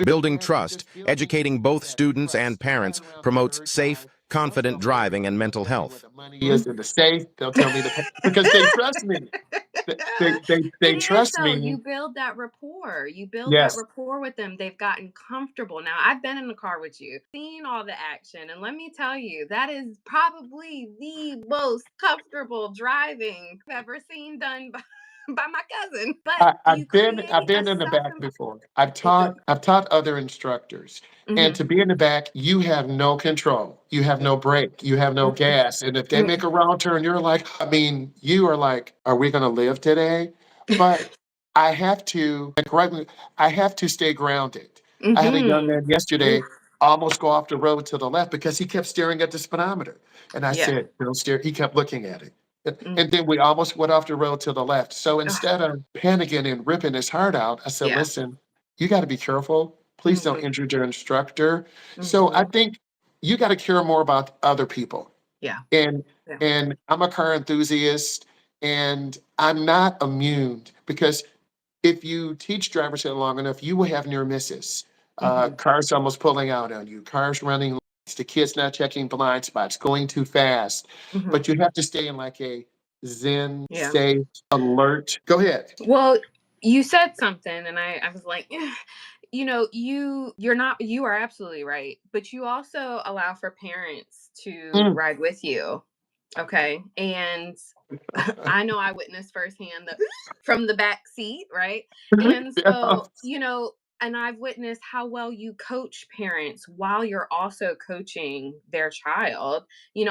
Building trust, educating both students and parents promotes safe, confident driving and mental health. Money is in the safe. They'll tell me to pay because they trust me. They It is trust though. me. You build that rapport. You build that Yes. rapport with them. They've gotten comfortable. Now, I've been in the car with you, seen all the action, and let me tell you, that is probably the most comfortable driving I've ever seen done by, by my cousin. But you I've create a been in the self back environment. before. Go. I've taught other instructors. And Hmm. to be in the back, you have no control. You have no brake. You have no gas. And if they make a wrong turn, you're like, I mean, you are like, are we gonna live today? But I have to, like, right, I have to stay grounded. I had a young Hmm. man yesterday almost go off the road to the left because he kept staring at the speedometer. And I Yeah. said, don't stare. He kept looking at it. Mm. And then we almost went off the road to the left. So Ah, instead of panicking and ripping his heart out, I said, yeah. listen, you got to be careful. Please don't Hmm. injure your instructor. So I Hmm. think you got to care more about other people. Yeah. And Yeah. and I'm a car enthusiast and I'm not immune because if you teach drivers long enough, you will have near misses. Hmm. Cars almost pulling out on you, cars running lights, the kids not checking blind spots, going too fast. Hmm. But you have to stay in like a zen, Yeah. safe, alert. Go ahead. Well, you said something, and I was like, you're not, you are absolutely right, but you also allow for parents to Mm. ride with you. Okay. And I know I witnessed firsthand the from the back seat, right? And Yeah. so, and I've witnessed how well you coach parents while you're also coaching their child.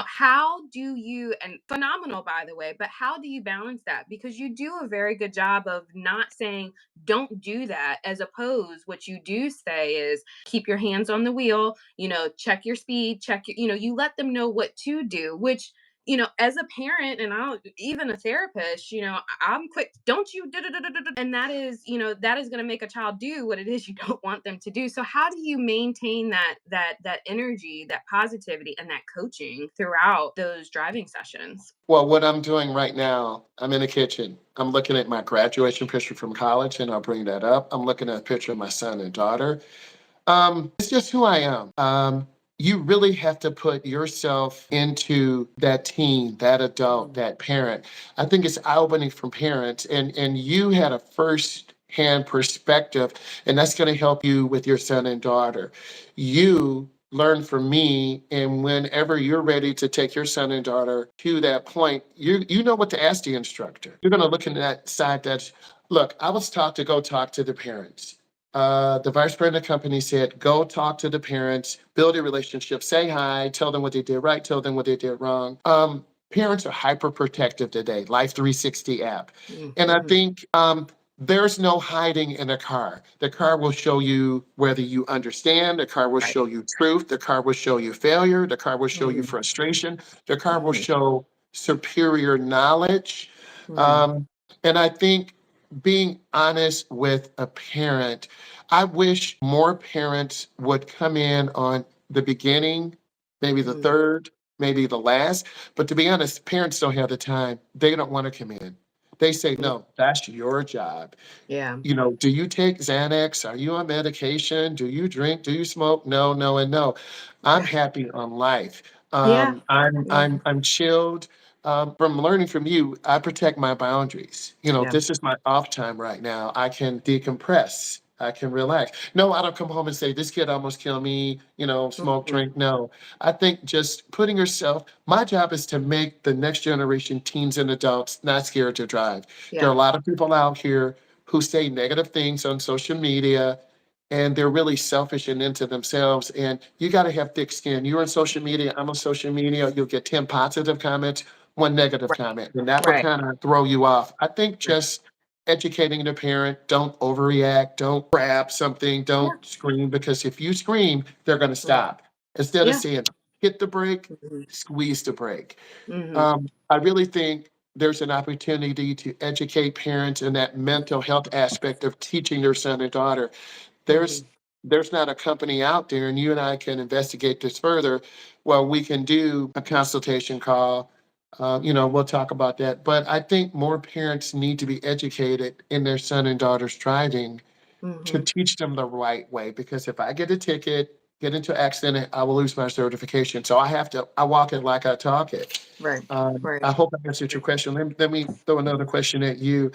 How do you, and phenomenal, by the way, but how do you balance that? Because you do a very good job of not saying, don't do that, as opposed, what you do say is keep your hands on the wheel, check your speed, check your, you let them know what to do, which as a parent and I'll even a therapist, I'm quick, don't you, and that is going to make a child do what it is you don't want them to do. So how do you maintain that energy, that positivity, and that coaching throughout those driving sessions? Well, what I'm doing right now, I'm in the kitchen. I'm looking at my graduation picture from college, and I'll bring that up. I'm looking at a picture of my son and daughter. It's just who I am. You really have to put yourself into that teen, that adult, Mm. that parent. I think it's eye-opening from parents, and you had a first-hand perspective, and that's going to help you with your son and daughter. You learn from me, and whenever you're ready to take your son and daughter to that point, you know what to ask the instructor. You're going to look in that side that's, look, I was taught to go talk to the parents. The vice president of the company said, go talk to the parents, build a relationship, say hi, tell them what they did right, tell them what they did wrong. Parents are hyper protective today, Life 360 app. And I Mm-hmm. think there's no hiding in a car. The car will show you whether you understand, the car will Right. show you truth, the car will show you failure, the car will show you Mm-hmm. frustration, the car will Mm-hmm. show superior knowledge. Mm-hmm. Um, and I think being honest with a parent, I wish more parents would come in on the beginning, maybe the Mm-hmm. third, maybe the last. But to be honest, parents don't have the time. They don't want to come in. They say, no, that's your job. Yeah. Do you take Xanax? Are you on medication? Do you drink? Do you smoke? No, no, and no. I'm Yeah. happy on life. Yeah. Yeah. I'm chilled. From learning from you, I protect my boundaries. Yeah. This is my off time right now. I can decompress. I can relax. No, I don't come home and say, this kid almost killed me, smoke, Mhm. drink. No, I think just putting yourself, my job is to make the next generation teens and adults not scared to drive. There are Yeah. a lot of people out here who say negative things on social media and they're really selfish and into themselves. And you got to have thick skin. You're on social media, I'm on social media, you'll get 10 positive comments, one negative Right. comment, and that will Right. kind of throw you off. I think just educating the parent, don't overreact, don't grab something, Yeah. don't scream, because if you scream, they're going to Mm. stop. Instead of Yeah. saying, hit the brake, Mhm. squeeze the brake. Mhm. I really think there's an opportunity to educate parents in that mental health aspect of teaching their son or daughter. There's Mhm. there's not a company out there, and you and I can investigate this further. Well, we can do a consultation call. We'll talk about that. But I think more parents need to be educated in their son and daughter's driving to Mhm. teach them the right way, because if I get a ticket, get into an accident, I will lose my certification. So I walk it like I talk it. Right. I Right. hope I answered your question. Let me throw another question at you.